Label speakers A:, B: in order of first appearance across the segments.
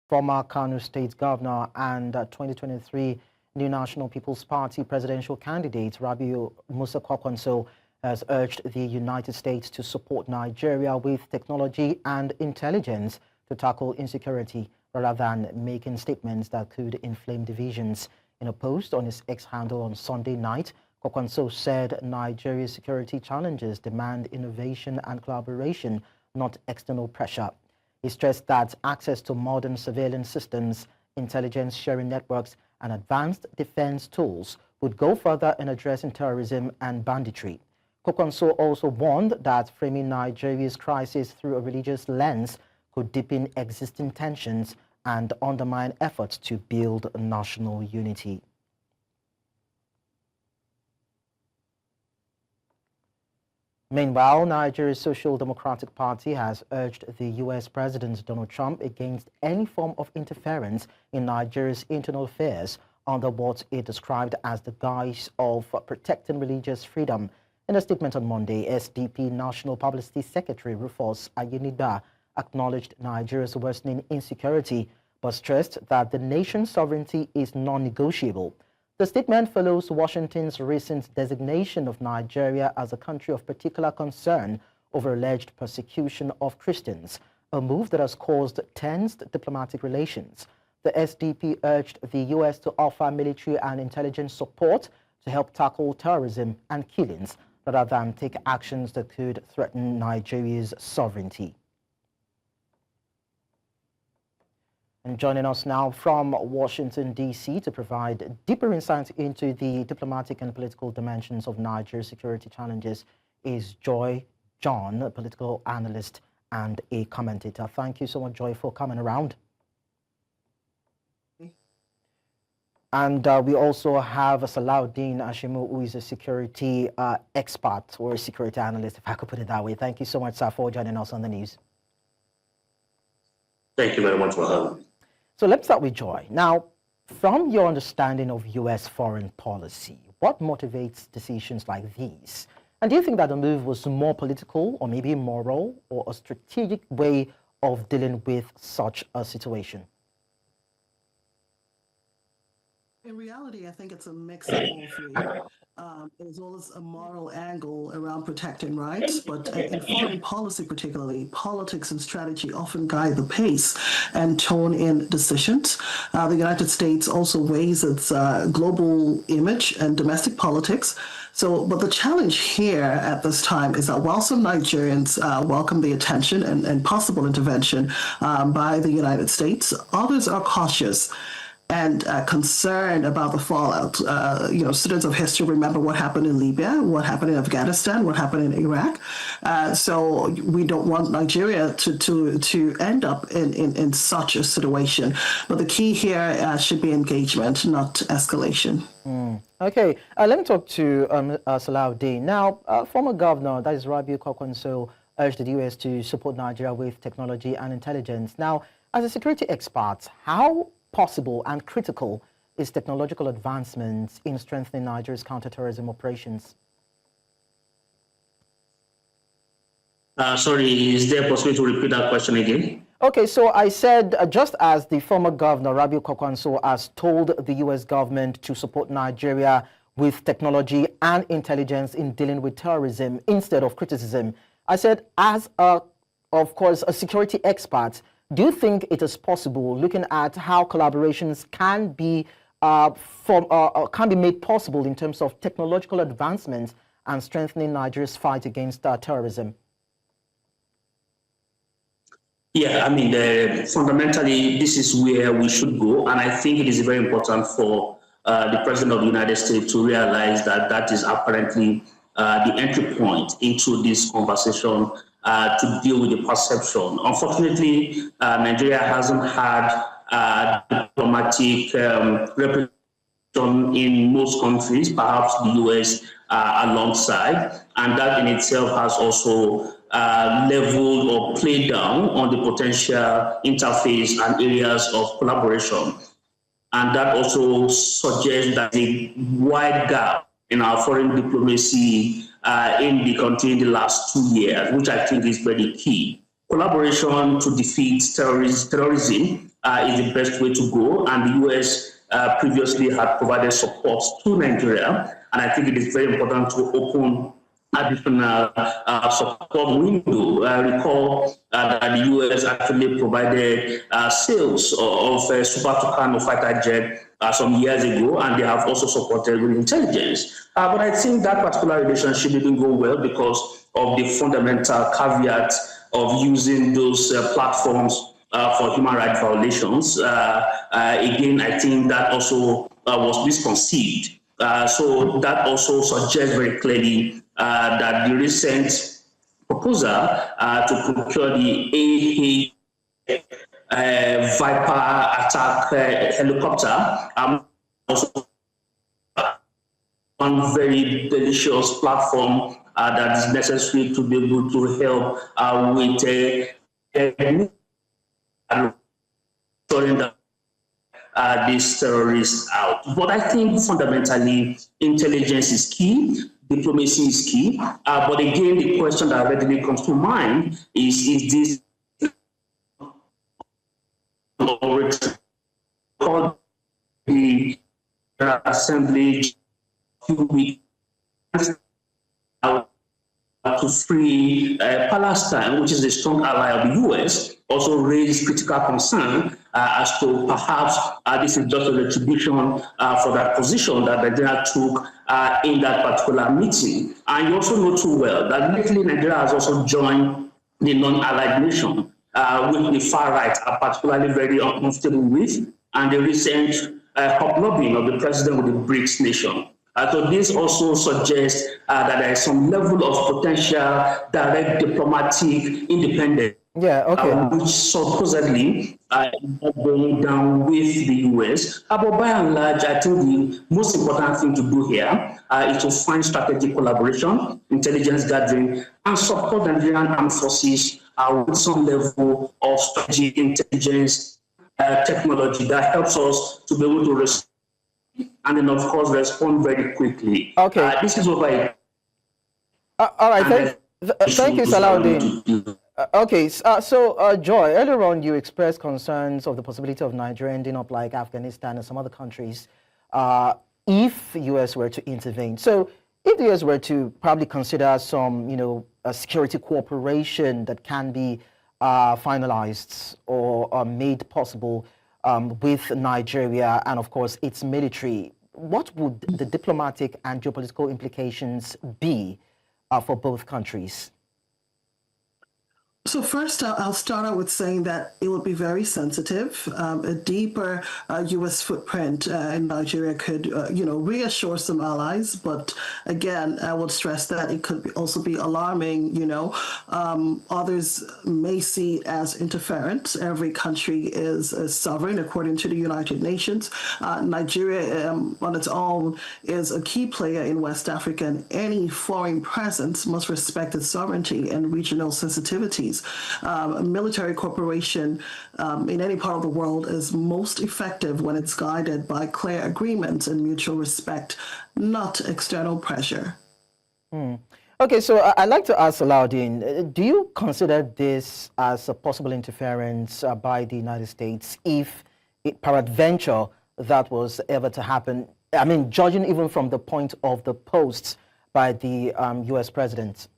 A: Former Kano State Governor and 2023 New National People's Party presidential candidate Rabiu Musa Kwankwaso has urged the United States to support Nigeria with technology and intelligence to tackle insecurity rather than making statements that could inflame divisions. In a post on his X handle on Sunday night, Kwankwaso said Nigeria's security challenges demand innovation and collaboration, not external pressure. He stressed that access to modern surveillance systems, intelligence sharing networks, and advanced defense tools would go further in addressing terrorism and banditry. Kwankwaso also warned that framing Nigeria's crisis through a religious lens could deepen existing tensions and undermine efforts to build national unity. Meanwhile, Nigeria's Social Democratic Party has urged the U.S. President Donald Trump against any form of interference in Nigeria's internal affairs under what it described as the guise of protecting religious freedom. In a statement on Monday, SDP National Publicity Secretary Rufus Ayeniba acknowledged Nigeria's worsening insecurity, but stressed that the nation's sovereignty is non-negotiable. The statement follows Washington's recent designation of Nigeria as a country of particular concern over alleged persecution of Christians, a move that has caused tensed diplomatic relations. The SDP urged the U.S. to offer military and intelligence support to help tackle terrorism and killings, rather than take actions that could threaten Nigeria's sovereignty. And joining us now from Washington, D.C. to provide deeper insights into the diplomatic and political dimensions of Nigeria's security challenges is Joi John, a political analyst and a commentator. Thank you so much, Joi, for coming around. And we also have Salaudeen Hashimu, who is a security expert or a security analyst, if I could put it that way. Thank you so much, sir, for joining us on the news.
B: Thank you very much for having me.
A: So let's start with Joi. Now, from your understanding of U.S. foreign policy, what motivates decisions like these? And do you think that the move was more political or maybe moral or a strategic way of dealing with such a situation?
C: In reality, I think it's a mix of all three. There's always a moral angle around protecting rights, but in foreign policy particularly, politics and strategy often guide the pace and tone in decisions. The United States also weighs its global image and domestic politics. But the challenge here at this time is that while some Nigerians welcome the attention and possible intervention by the United States, others are cautious and concerned about the fallout. Students of history remember what happened in Libya, what happened in Afghanistan, what happened in Iraq. So we don't want Nigeria to end up in such a situation. But the key here should be engagement, not escalation.
A: Okay, let me talk to Salaudeen. Now, former governor, that is Rabiu Kwankwaso, urged the U.S. to support Nigeria with technology and intelligence. Now, as a security expert, how possible and critical is technological advancements in strengthening Nigeria's counterterrorism operations?
B: Sorry, is there a possibility to repeat that question again?
A: Okay, so I said just as the former governor, Rabiu Kwankwaso, has told the U.S. government to support Nigeria with technology and intelligence in dealing with terrorism instead of criticism, I said as, of course, a security expert, do you think it is possible, looking at how collaborations can be made possible in terms of technological advancements and strengthening Nigeria's fight against terrorism?
B: Yeah, I mean, fundamentally, this is where we should go. And I think it is very important for the President of the United States to realize that that is apparently the entry point into this conversation to deal with the perception. Unfortunately, Nigeria hasn't had diplomatic representation in most countries, perhaps the US alongside, and that in itself has also leveled or played down on the potential interface and areas of collaboration. And that also suggests that a wide gap in our foreign diplomacy in the country in the last 2 years, which I think is very key. Collaboration to defeat terrorism is the best way to go. And the US previously had provided support to Nigeria. And I think it is very important to open additional support window. I recall that the US actually provided sales of Super Tucano fighter jet some years ago, and they have also supported with intelligence. But I think that particular relationship didn't go well because of the fundamental caveat of using those platforms for human rights violations. Again, I think that also was misconceived. So that also suggests very clearly that the recent proposal to procure the Viper attack helicopter also one very delicious platform that is necessary to be able to help with ensuring that these terrorists out. But I think fundamentally intelligence is key, diplomacy is key. But again, the question that readily comes to mind is this called the assembly 2 weeks to free Palestine, which is a strong ally of the US, also raised critical concern as to perhaps this is just a retribution for that position that Nigeria took in that particular meeting. And you also know too well that lately Nigeria has also joined the non-allied nation, which the far right are particularly very uncomfortable with, and the recent hobnobbing of the president with the BRICS nation. So this also suggests that there is some level of potential direct diplomatic independence, which supposedly is going down with the US. But by and large, I think the most important thing to do here is to find strategic collaboration, intelligence gathering, and support the Nigerian armed forces with some level of strategic intelligence technology that helps us to be able to respond and then, of course, respond very quickly.
A: Okay.
B: This is what I...
A: all right. Thank you, Salaudeen. Okay. So, Joi, earlier on, you expressed concerns of the possibility of Nigeria ending up like Afghanistan and some other countries if the U.S. were to intervene. So, if the U.S. were to probably consider some, a security cooperation that can be finalized or made possible with Nigeria and, of course, its military, what would the diplomatic and geopolitical implications be for both countries?
C: So first, I'll start out with saying that it would be very sensitive. A deeper U.S. footprint in Nigeria could, reassure some allies. But again, I would stress that it could also be alarming. Others may see it as interference. Every country is sovereign according to the United Nations. Nigeria on its own is a key player in West Africa, and any foreign presence must respect its sovereignty and regional sensitivities. A military cooperation in any part of the world is most effective when it's guided by clear agreements and mutual respect, not external pressure.
A: Okay, so I'd like to ask Salaudeen, do you consider this as a possible interference by the United States if, peradventure, that was ever to happen? I mean, judging even from the point of the posts by the U.S. president.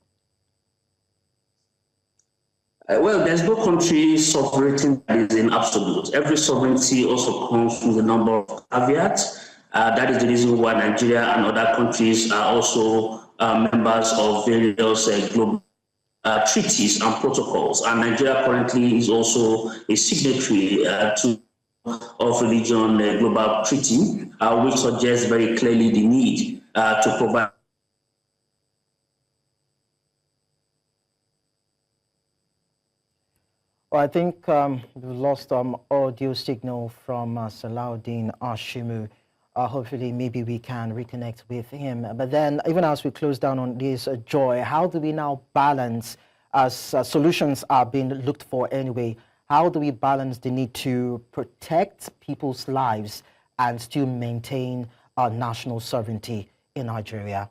B: Well, there's no country sovereignty that is in absolute. Every sovereignty also comes with a number of caveats. That is the reason why Nigeria and other countries are also members of various global treaties and protocols. And Nigeria currently is also a signatory to of Religion Global Treaty, which suggests very clearly the need to provide.
A: Well, I think we lost audio signal from Salaudeen Hashimu. Hopefully, maybe we can reconnect with him. But then, even as we close down on this, Joi, how do we now balance, as solutions are being looked for anyway, how do we balance the need to protect people's lives and still maintain our national sovereignty in Nigeria?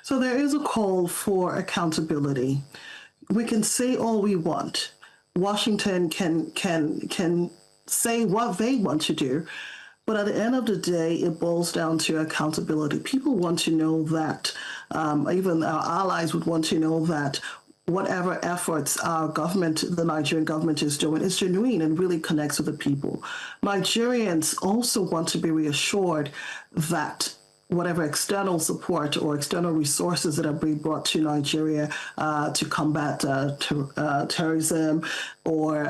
C: So there is a call for accountability. We can say all we want, Washington can say what they want to do, but at the end of the day, it boils down to accountability. People want to know that, even our allies would want to know that whatever efforts our government, the Nigerian government is doing, is genuine and really connects with the people. Nigerians also want to be reassured that whatever external support or external resources that are being brought to Nigeria to combat terrorism or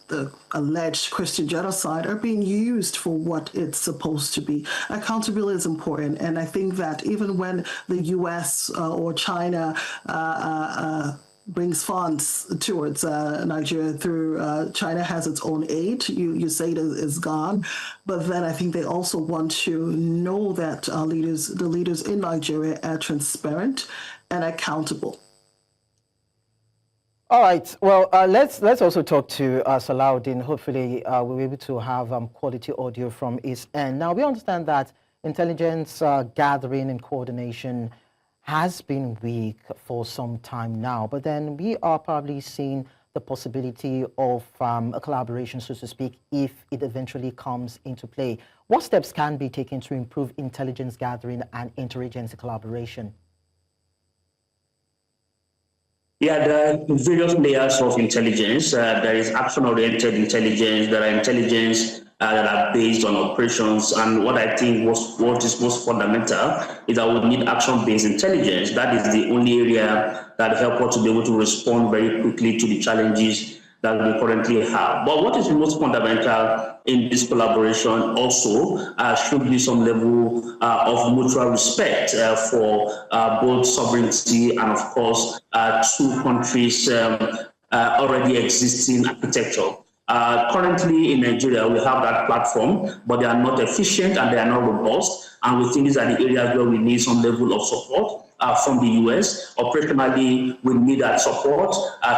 C: the alleged Christian genocide are being used for what it's supposed to be. Accountability is important, and I think that even when the U.S. Or China brings funds towards Nigeria through China has its own aid. You say it is gone, but then I think they also want to know that the leaders in Nigeria are transparent and accountable.
A: All right. Well, let's also talk to Salaudeen. Hopefully, we'll be able to have quality audio from his end. Now, we understand that intelligence gathering and coordination has been weak for some time now, but then we are probably seeing the possibility of a collaboration, so to speak, if it eventually comes into play. What steps can be taken to improve intelligence gathering and interagency collaboration?
B: Yeah, there are various layers of intelligence. There is action-oriented intelligence. There are intelligence that are based on operations. And what I think what is most fundamental is that we need action-based intelligence. That is the only area that helps us to be able to respond very quickly to the challenges that we currently have. But what is most fundamental in this collaboration also should be some level of mutual respect for both sovereignty and, of course, two countries' already existing architecture. Currently in Nigeria, we have that platform, but they are not efficient and they are not robust. And we think these are the areas where we need some level of support from the US. Operationally, we need that support,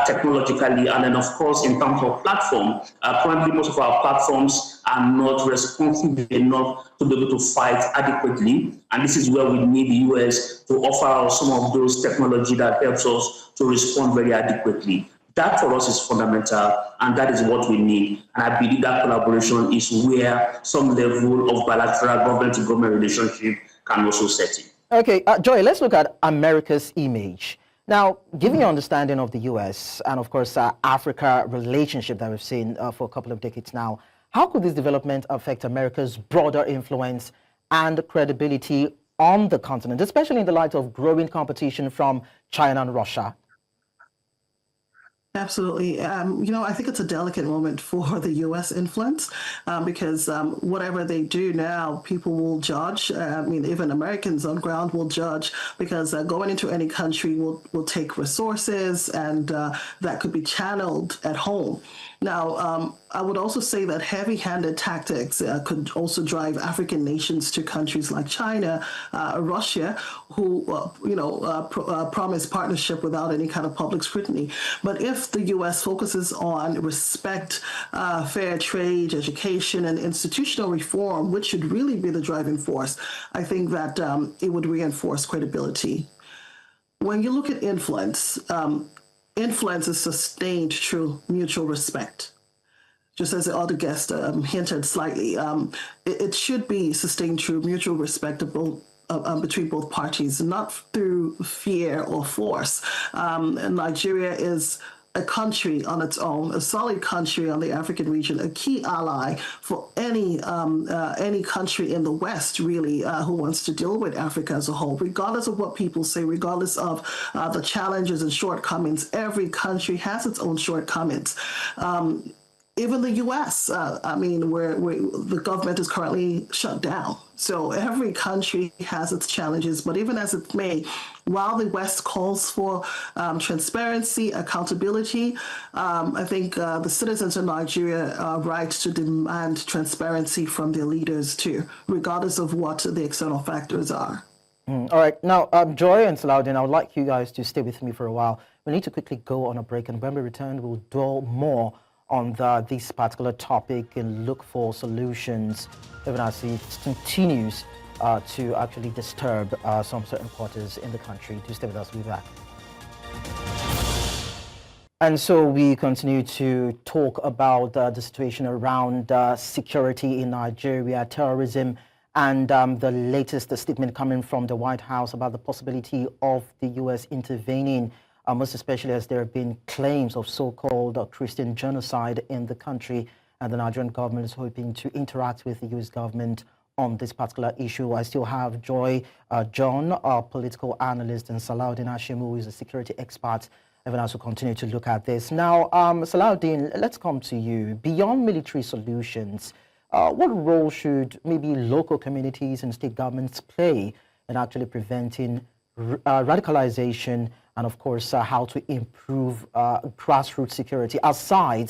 B: technologically, and then, of course, in terms of platform. Currently, most of our platforms are not responsive enough to be able to fight adequately. And this is where we need the US to offer us some of those technology that helps us to respond very adequately. That for us is fundamental, and that is what we need. And I believe that collaboration is where some level of bilateral government-to-government relationship can also set in.
A: Okay, Joi, let's look at America's image. Now, given your understanding of the U.S. and, of course, Africa relationship that we've seen for a couple of decades now, how could this development affect America's broader influence and credibility on the continent, especially in the light of growing competition from China and Russia?
C: Absolutely. I think it's a delicate moment for the U.S. influence because whatever they do now, people will judge. Even Americans on ground will judge because going into any country will take resources and that could be channeled at home. Now, I would also say that heavy-handed tactics could also drive African nations to countries like China, Russia, who, promise partnership without any kind of public scrutiny. But if the U.S. focuses on respect, fair trade, education, and institutional reform, which should really be the driving force, I think that it would reinforce credibility. When you look at influence, influence is sustained through mutual respect. Just as the other guest hinted slightly, it should be sustained through mutual respect between both parties, not through fear or force. Nigeria is a country on its own, a solid country on the African region, a key ally for any country in the West, really, who wants to deal with Africa as a whole, regardless of what people say, regardless of the challenges and shortcomings. Every country has its own shortcomings. Even the U.S., where the government is currently shut down. So every country has its challenges, but even as it may, while the West calls for transparency, accountability, I think the citizens of Nigeria are right to demand transparency from their leaders too, regardless of what the external factors are.
A: All right. Now, Joi and Salaudeen, I would like you guys to stay with me for a while. We need to quickly go on a break, and when we return, we'll dwell more on this particular topic and look for solutions, even as it continues to actually disturb some certain quarters in the country. Do stay with us. We'll be back. And so we continue to talk about the situation around security in Nigeria, terrorism, and the latest statement coming from the White House about the possibility of the U.S. intervening, most especially as there have been claims of so-called Christian genocide in the country, and the Nigerian government is hoping to interact with the U.S. government on this particular issue. I still have Joi John, our political analyst, and Salaudeen Hashimu, who is a security expert, even as we continue to look at this. Now, Salaudeen, let's come to you. Beyond military solutions, what role should maybe local communities and state governments play in actually preventing radicalization and, of course, how to improve grassroots security, aside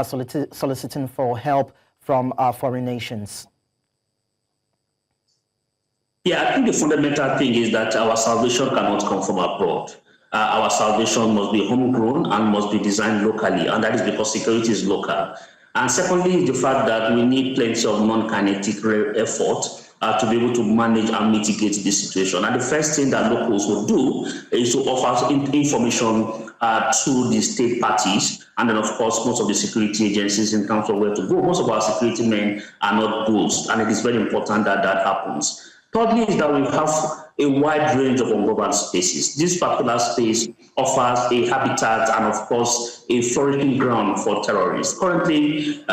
A: soliciting for help from foreign nations?
B: Yeah, I think the fundamental thing is that our salvation cannot come from abroad. Our salvation must be homegrown and must be designed locally, and that is because security is local. And secondly, the fact that we need plenty of non-kinetic effort to be able to manage and mitigate this situation. And the first thing that locals will do is to offer information to the state parties, and then of course most of the security agencies in terms of where to go. Most of our security men are not ghosts, and it is very important that that happens. Thirdly is that we have a wide range of ungoverned spaces. This particular space offers a habitat and, of course, a flourishing ground for terrorists. Currently,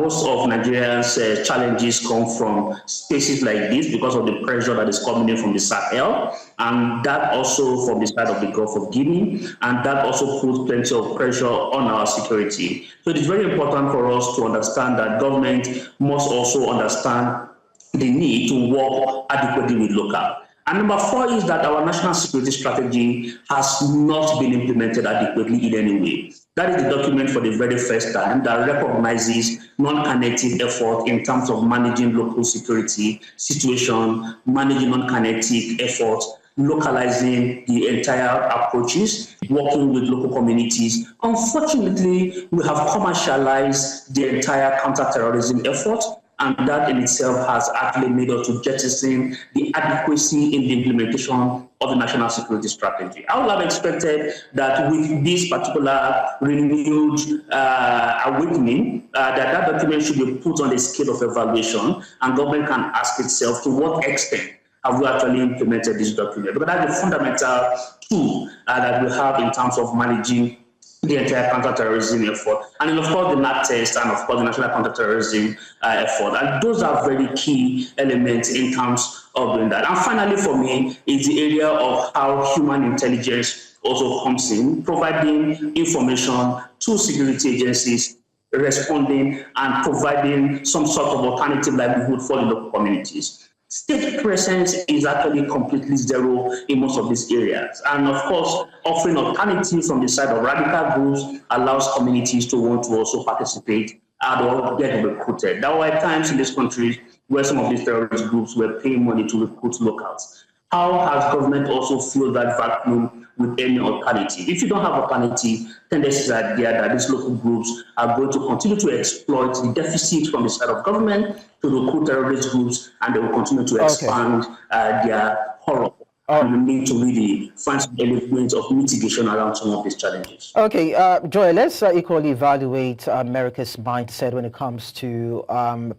B: most of Nigerians' challenges come from spaces like this because of the pressure that is coming in from the Sahel, and that also from the side of the Gulf of Guinea, and that also puts plenty of pressure on our security. So it is very important for us to understand that government must also understand the need to work adequately with local. And number four is that our national security strategy has not been implemented adequately in any way. That is the document for the very first time that recognizes non-kinetic effort in terms of managing local security situation, managing non-kinetic effort, localizing the entire approaches, working with local communities. Unfortunately, we have commercialized the entire counterterrorism effort, and that in itself has actually made us to jettison the adequacy in the implementation of the national security strategy. I would have expected that with this particular renewed awakening, that document should be put on a scale of evaluation, and government can ask itself to what extent have we actually implemented this document. Because that's the fundamental tool that we have in terms of managing the entire counterterrorism effort, and then of course the NAT test, and of course the national counterterrorism effort, and those are very key elements in terms of doing that. And finally, for me, is the area of how human intelligence also comes in, providing information to security agencies, responding and providing some sort of alternative livelihood for the local communities. State presence is actually completely zero in most of these areas. And of course, offering alternatives from the side of radical groups allows communities to want to also participate or get recruited. There were times in this country where some of these terrorist groups were paying money to recruit locals. How has government also filled that vacuum with any alternative? If you don't have alternative, tendencies are there that these local groups are going to continue to exploit the deficit from the side of government to recruit terrorist groups, and they will continue to expand their horror. And we need to really find some elements of mitigation around some of these challenges.
A: Okay, Joi, let's equally evaluate America's mindset when it comes to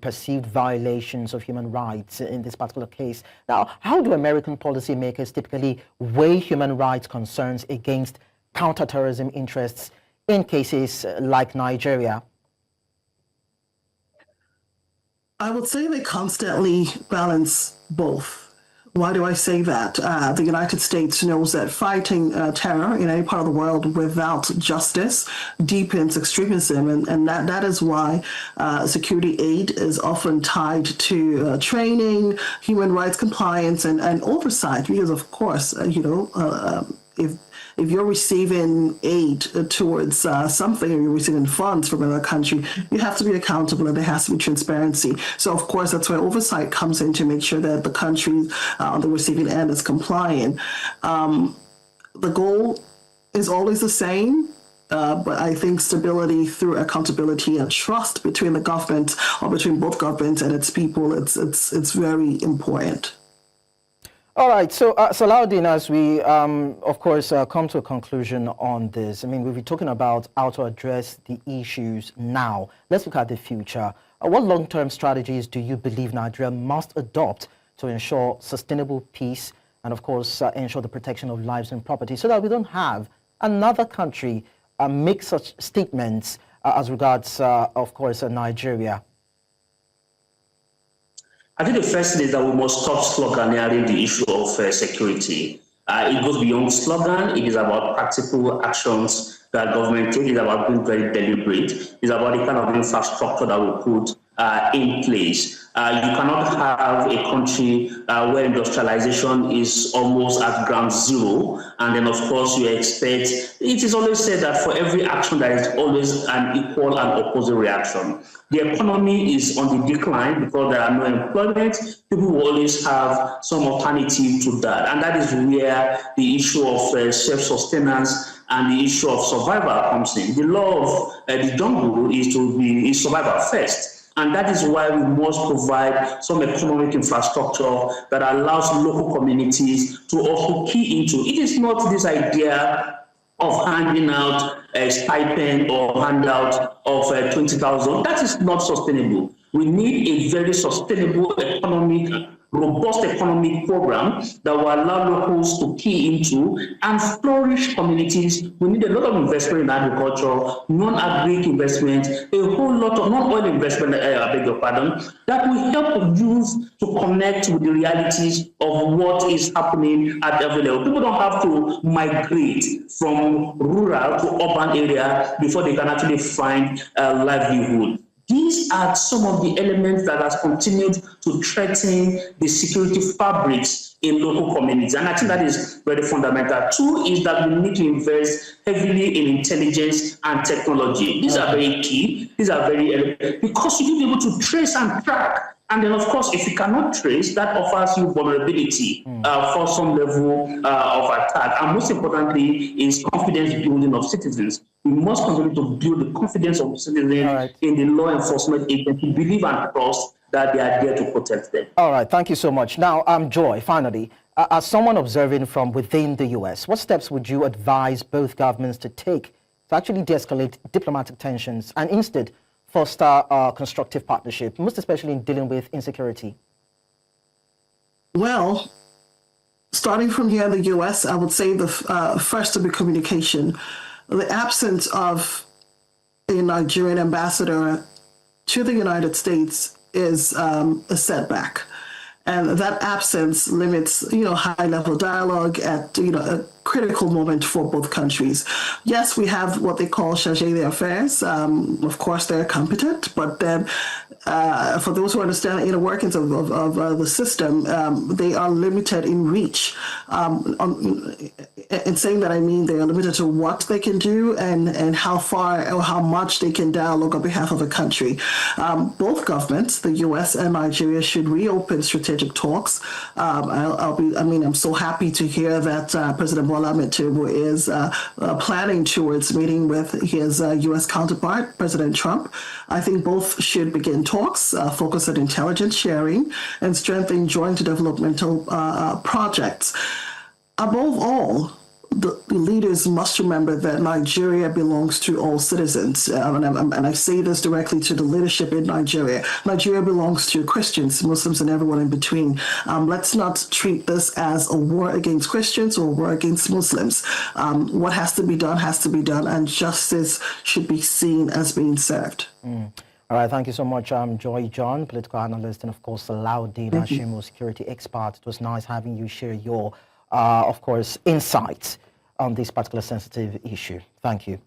A: perceived violations of human rights in this particular case. Now, how do American policymakers typically weigh human rights concerns against counterterrorism interests in cases like Nigeria?
C: I would say they constantly balance both. Why do I say that? The United States knows that fighting terror in any part of the world without justice deepens extremism, and that is why security aid is often tied to training, human rights compliance, and oversight. Because of course, if you're receiving aid towards something, or you're receiving funds from another country, you have to be accountable, and there has to be transparency. So, of course, that's where oversight comes in, to make sure that the country on the receiving end is compliant. The goal is always the same, but I think stability through accountability and trust between the government, or between both governments and its people, it's very important.
A: All right, so Salaudeen, as we, of course, come to a conclusion on this, I mean, we'll be talking about how to address the issues now. Let's look at the future. What long-term strategies do you believe Nigeria must adopt to ensure sustainable peace and, of course, ensure the protection of lives and property so that we don't have another country make such statements as regards, of course, Nigeria?
B: I think the first thing is that we must stop sloganeering the issue of security. It goes beyond slogan. It is about practical actions that government take. It is about being very deliberate. It's about the kind of infrastructure that we put in place. You cannot have a country where industrialization is almost at ground zero, and then of course you expect, it is always said that for every action there is always an equal and opposite reaction. The economy is on the decline because there are no employment. People will always have some alternative to that, and that is where the issue of self-sustenance and the issue of survival comes in. The law of the jungle is survival first. And that is why we must provide some economic infrastructure that allows local communities to also key into. It is not this idea of handing out a stipend or handout of 20,000. That is not sustainable. We need a very sustainable robust economic program that will allow locals to key into and flourish communities. We need a lot of investment in agriculture, non-agric investment, a whole lot of non-oil investment, I beg your pardon, that will help youth to connect with the realities of what is happening at every level. People don't have to migrate from rural to urban area before they can actually find a livelihood. These are some of the elements that has continued to threaten the security fabrics in local communities. And I think that is very fundamental. Two is that we need to invest heavily in intelligence and technology. These are very key. These are very, because you need to be able to trace and track. And then, of course, if you cannot trace, that offers you vulnerability for some level of attack. And most importantly, is confidence building of citizens. We must continue to build the confidence of citizens in the law enforcement agency, believe and trust that they are there to protect them.
A: All right, thank you so much. Now, Joi, finally, as someone observing from within the U.S., what steps would you advise both governments to take to actually de-escalate diplomatic tensions and instead foster constructive partnership, most especially in dealing with insecurity?
C: Well, starting from here in the U.S., I would say the first to be communication. The absence of a Nigerian ambassador to the United States is a setback. And that absence limits, high-level dialogue at, a critical moment for both countries. Yes, we have what they call chargé d'affaires. Of course, they're competent, but then for those who understand the inner workings of the system, they are limited in reach. In saying that, I mean they are limited to what they can do and how far or how much they can dialogue on behalf of a country. Both governments, the U.S. and Nigeria, should reopen strategic talks. I'm so happy to hear that President Bola Ahmed Tinubu is planning towards meeting with his U.S. counterpart, President Trump. I think both should begin talks, focus on intelligence sharing, and strengthen joint developmental projects. Above all, the leaders must remember that Nigeria belongs to all citizens. And I say this directly to the leadership in Nigeria. Nigeria belongs to Christians, Muslims, and everyone in between. Let's not treat this as a war against Christians or a war against Muslims. What has to be done, and justice should be seen as being served.
A: All right, thank you so much, Joi John, political analyst, and of course, Salaudeen Hashimu, security expert. It was nice having you share your, of course, insights on this particular sensitive issue. Thank you.